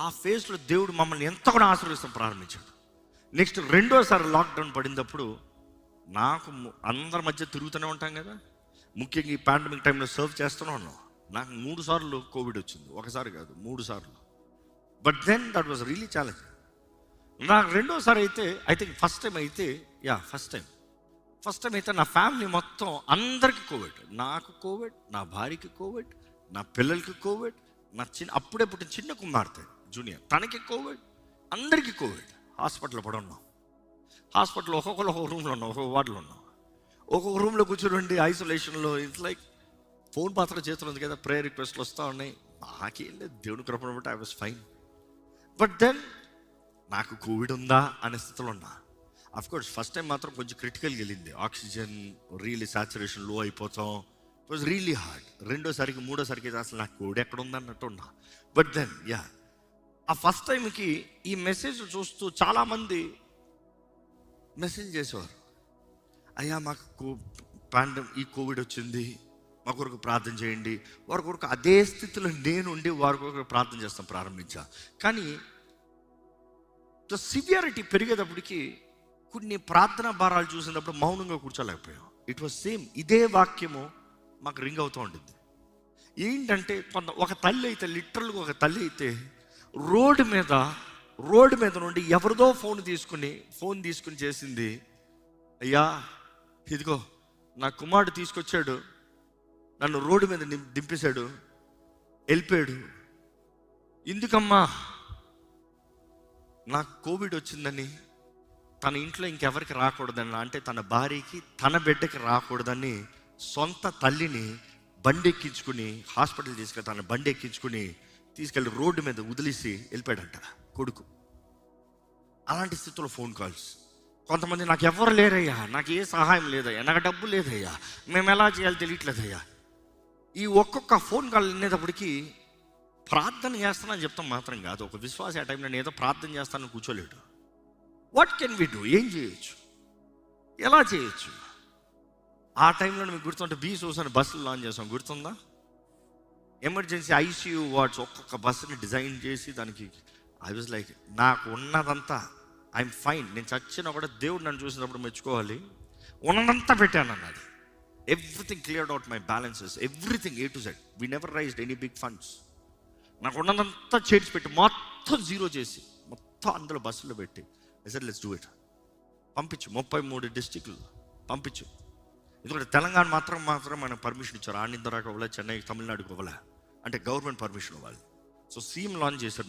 ఆ ఫేజ్లో దేవుడు మమ్మల్ని ఎంతగానో ఆశీర్వదిస్తాం ప్రారంభించాడు. నెక్స్ట్ రెండోసారి లాక్డౌన్ పడినప్పుడు నాకు అందరి మధ్య తిరుగుతూనే ఉంటాం కదా, ముఖ్యంగా ఈ పాండమిక్ టైంలో సర్వ్ చేస్తూనే ఉన్నాం. నాకు 3 సార్లు కోవిడ్ వచ్చింది, ఒకసారి కాదు 3 సార్లు. But then that was really challenge. నాకు రెండోసారి అయితే ఐ థింక్ ఫస్ట్ టైం అయితే నా ఫ్యామిలీ మొత్తం అందరికీ కోవిడ్. నాకు కోవిడ్, నా భార్యకి కోవిడ్, నా పిల్లలకి కోవిడ్, నా అప్పుడే పుట్టిన చిన్న కుమార్తె జూనియర్ తనకి కోవిడ్, అందరికీ కోవిడ్. హాస్పిటల్లో పడి ఉన్నాం. హాస్పిటల్లో ఒక్కొక్కరు ఒక్కొక్క రూమ్లో ఉన్నాం, ఒక్కొక్క వార్డులో ఉన్నాం. ఒక్కొక్క రూమ్లో కూర్చోండి ఐసోలేషన్లో. ఇట్స్ లైక్ ఫోన్ మాత్రం చేతులు ఉంది కదా, ప్రేయర్ రిక్వెస్ట్లు వస్తూ ఉన్నాయి. నాకేం లేదు, దేవుని కృపను బట్టి I was fine. But then నాకు కోవిడ్ ఉందా అనే స్థితిలో ఉన్నా. అఫ్కోర్స్ ఫస్ట్ టైం మాత్రం కొంచెం క్రిటికల్గా వెళ్ళింది. ఆక్సిజన్ రియల్లీ సాచురేషన్ లో అయిపోతాం. It was really hard. రెండోసారికి మూడోసారికి అసలు నాకు కోవిడ్ ఎక్కడ ఉందన్నట్టు ఉన్నా. బట్ దెన్ ఆ ఫస్ట్ టైంకి ఈ మెసేజ్ చూస్తూ చాలామంది మెసేజ్ చేసేవారు, అయ్యా మాకు ఈ కోవిడ్ వచ్చింది, మా కొరకు ప్రార్థన చేయండి. వారి కొరకు అదే స్థితిలో నేను ఉండి వారి కొరకు ప్రార్థన చేస్తాం ప్రారంభించా. కానీ సివియారిటీ పెరిగేటప్పటికి కొన్ని ప్రార్థనా భారాలు చూసినప్పుడు మౌనంగా కూర్చోలేకపోయాం. ఇట్ వాజ్ సేమ్ ఇదే వాక్యము మాకు రింగ్ అవుతూ ఉంటుంది. ఏంటంటే ఒక తల్లి అయితే, లిటరల్గా ఒక తల్లి అయితే రోడ్డు మీద నుండి ఎవరిదో ఫోన్ తీసుకుని చేసింది, అయ్యా ఇదిగో నా కుమారుడు తీసుకొచ్చాడు, నన్ను రోడ్డు మీద దింపేశాడు, వెళ్ళిపోయాడు. ఎందుకమ్మా? నాకు కోవిడ్ వచ్చిందని తన ఇంట్లో ఇంకెవరికి రాకూడదని, అంటే తన భార్యకి తన బిడ్డకి రాకూడదని సొంత తల్లిని బండి ఎక్కించుకుని హాస్పిటల్ తీసుకెళ్ళి తన బండి ఎక్కించుకుని తీసుకెళ్ళి రోడ్డు మీద వదిలేసి వెళ్ళిపోయాడంట కొడుకు. అలాంటి స్థితిలో ఫోన్ కాల్స్. కొంతమంది నాకు ఎవరు లేరయ్యా, నాకు ఏ సహాయం లేదయ్యా, నాకు డబ్బు లేదయ్యా, మేము ఎలా చేయాలో తెలియట్లేదయ్యా. ఈ ఒక్కొక్క ఫోన్ కాల్ వినేటప్పటికి ప్రార్థన చేస్తానని చెప్తాం మాత్రం కాదు. ఒక విశ్వాస ఆ టైంలో నేను ఏదో ప్రార్థన చేస్తానని కూర్చోలేడు. What can we do? ఏం చేయొచ్చు, ఎలా చేయొచ్చు? ఆ టైంలో మీకు గుర్తుంటే బీసోస్ అని బస్సులు లాంచ్ చేసాం, గుర్తుందా? ఎమర్జెన్సీ ఐసీయూ వార్డ్స్ ఒక్కొక్క బస్సుని డిజైన్ చేసి దానికి ఐ వాజ్ లైక్, నాకు ఉన్నదంతా ఐఎమ్ ఫైన్, నేను చచ్చినా కూడా దేవుడు నన్ను చూసినప్పుడు మెచ్చుకోవాలి, ఉన్నదంతా పెట్టాను అన్నది. Everything cleared out my balances, everything A to Z. We never raised any big funds. నాకు ఉన్నదంతా చేర్చి పెట్టి మొత్తం జీరో చేసి మొత్తం అందులో బస్సులో పెట్టి I said let's do it. పంపించు 33 డిస్ట్రిక్ట్లు పంపించు. ఎందుకంటే తెలంగాణ మాత్రం మనకు పర్మిషన్ ఇచ్చారు, ఆంధ్రాకి ఇవ్వలే, చెన్నై తమిళనాడుకి ఇవ్వలే, అంటే గవర్నమెంట్ పర్మిషన్ ఇవ్వాలి. సో సీఎం లాంచ్ చేశారు.